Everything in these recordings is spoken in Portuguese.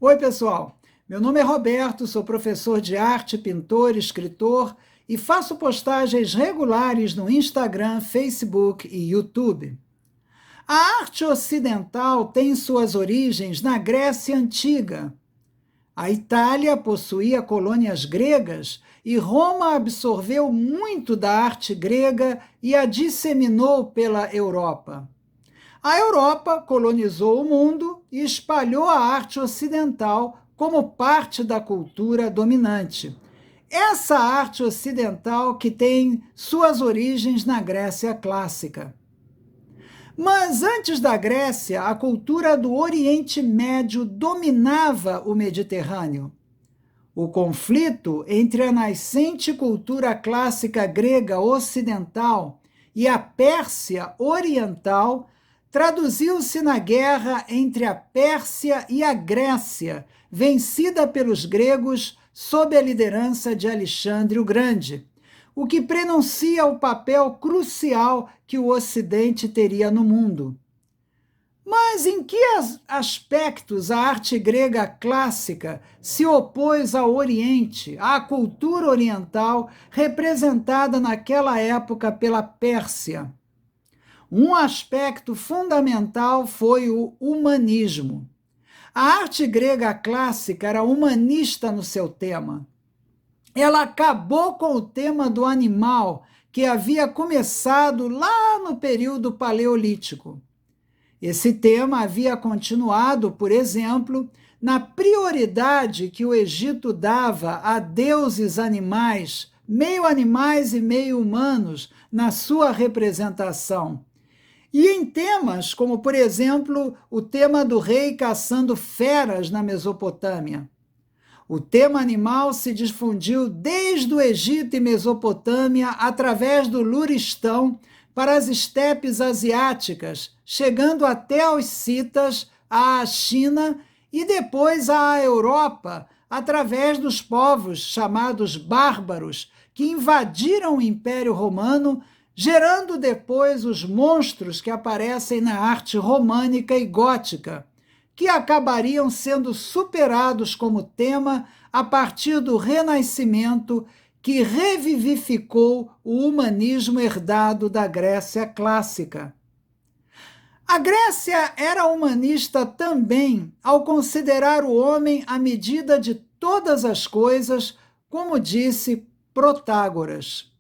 Oi, pessoal. Meu nome é Roberto, sou professor de arte, pintor, escritor e faço postagens regulares no Instagram, Facebook e YouTube. A arte ocidental tem suas origens na Grécia Antiga. A Itália possuía colônias gregas e Roma absorveu muito da arte grega e a disseminou pela Europa. A Europa colonizou o mundo e espalhou a arte ocidental como parte da cultura dominante. Essa arte ocidental que tem suas origens na Grécia clássica. Mas antes da Grécia, a cultura do Oriente Médio dominava o Mediterrâneo. O conflito entre a nascente cultura clássica grega ocidental e a Pérsia oriental traduziu-se na guerra entre a Pérsia e a Grécia, vencida pelos gregos sob a liderança de Alexandre o Grande, o que prenuncia o papel crucial que o Ocidente teria no mundo. Mas em que aspectos a arte grega clássica se opôs ao Oriente, à cultura oriental representada naquela época pela Pérsia? Um aspecto fundamental foi o humanismo. A arte grega clássica era humanista no seu tema. Ela acabou com o tema do animal, que havia começado lá no período paleolítico. Esse tema havia continuado, por exemplo, na prioridade que o Egito dava a deuses animais, meio animais e meio humanos, na sua representação. E em temas como, por exemplo, o tema do rei caçando feras na Mesopotâmia. O tema animal se difundiu desde o Egito e Mesopotâmia através do Luristão para as estepes asiáticas, chegando até aos citas, à China e depois à Europa, através dos povos chamados bárbaros, que invadiram o Império Romano, gerando depois os monstros que aparecem na arte românica e gótica, que acabariam sendo superados como tema a partir do Renascimento, que revivificou o humanismo herdado da Grécia clássica. A Grécia era humanista também ao considerar o homem a medida de todas as coisas, como disse Protágoras.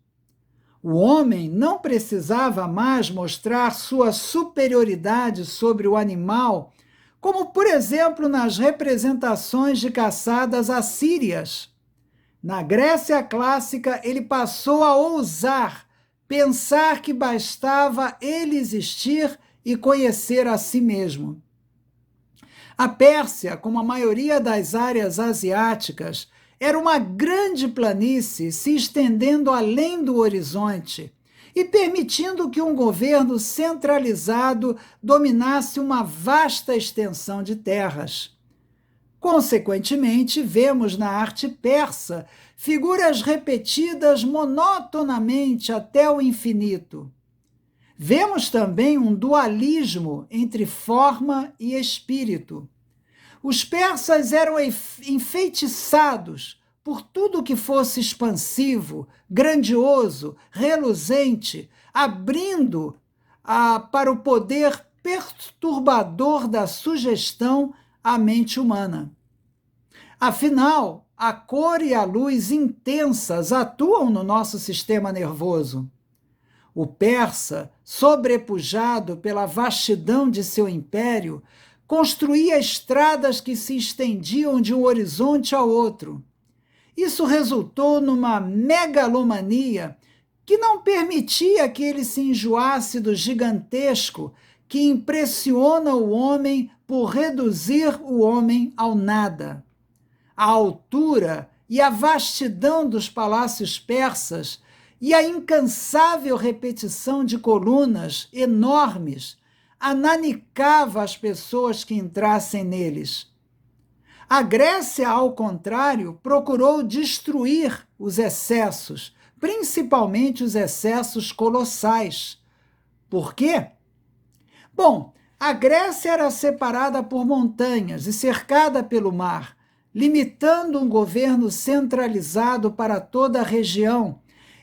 O homem não precisava mais mostrar sua superioridade sobre o animal, como, por exemplo, nas representações de caçadas assírias. Na Grécia clássica, ele passou a ousar, pensar que bastava ele existir e conhecer a si mesmo. A Pérsia, como a maioria das áreas asiáticas, era uma grande planície se estendendo além do horizonte e permitindo que um governo centralizado dominasse uma vasta extensão de terras. Consequentemente, vemos na arte persa figuras repetidas monotonamente até o infinito. Vemos também um dualismo entre forma e espírito. Os persas eram enfeitiçados por tudo que fosse expansivo, grandioso, reluzente, abrindo para o poder perturbador da sugestão à mente humana. Afinal, a cor e a luz intensas atuam no nosso sistema nervoso. O persa, sobrepujado pela vastidão de seu império, construía estradas que se estendiam de um horizonte ao outro. Isso resultou numa megalomania que não permitia que ele se enjoasse do gigantesco que impressiona o homem por reduzir o homem ao nada. A altura e a vastidão dos palácios persas e a incansável repetição de colunas enormes ananicava as pessoas que entrassem neles. A Grécia, ao contrário, procurou destruir os excessos, principalmente os excessos colossais. Por quê? Bom, A Grécia era separada por montanhas e cercada pelo mar, limitando um governo centralizado para toda a região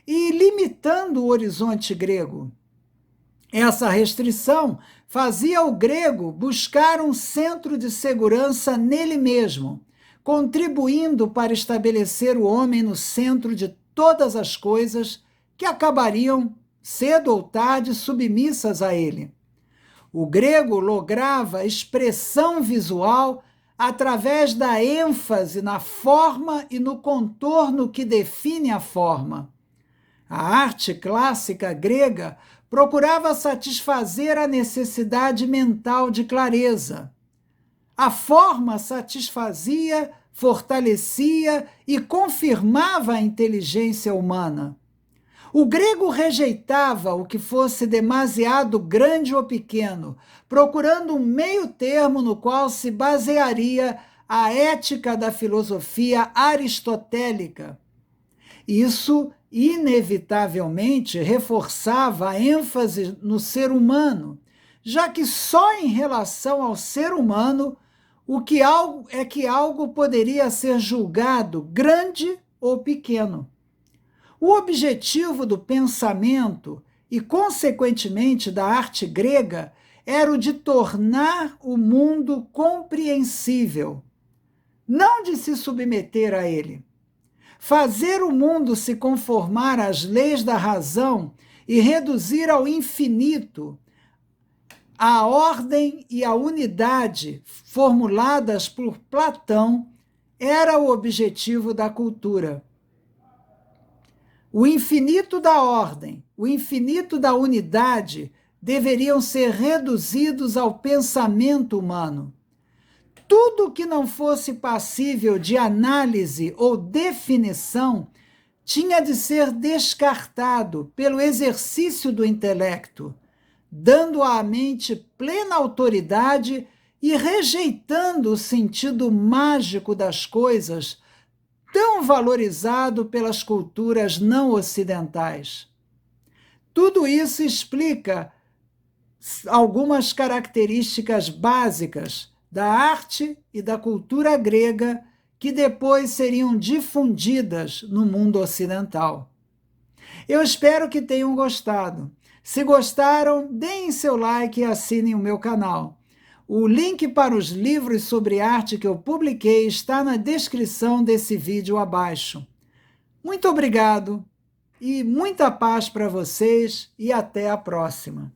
e limitando o horizonte grego. Essa restrição fazia o grego buscar um centro de segurança nele mesmo, contribuindo para estabelecer o homem no centro de todas as coisas que acabariam, cedo ou tarde, submissas a ele. O grego lograva expressão visual através da ênfase na forma e no contorno que define a forma. A arte clássica grega procurava satisfazer a necessidade mental de clareza. A forma satisfazia, fortalecia e confirmava a inteligência humana. O grego rejeitava o que fosse demasiado grande ou pequeno, procurando um meio termo no qual se basearia a ética da filosofia aristotélica. Isso, inevitavelmente, reforçava a ênfase no ser humano, já que só em relação ao ser humano que algo poderia ser julgado grande ou pequeno. O objetivo do pensamento e, consequentemente, da arte grega era o de tornar o mundo compreensível, não de se submeter a ele. Fazer o mundo se conformar às leis da razão e reduzir ao infinito a ordem e a unidade formuladas por Platão era o objetivo da cultura. O infinito da ordem, o infinito da unidade deveriam ser reduzidos ao pensamento humano. Tudo que não fosse passível de análise ou definição tinha de ser descartado pelo exercício do intelecto, dando à mente plena autoridade e rejeitando o sentido mágico das coisas, tão valorizado pelas culturas não ocidentais. Tudo isso explica algumas características básicas da arte e da cultura grega que depois seriam difundidas no mundo ocidental. Eu espero que tenham gostado. Se gostaram, deem seu like e assinem o meu canal. O link para os livros sobre arte que eu publiquei está na descrição desse vídeo abaixo. Muito obrigado e muita paz para vocês e até a próxima.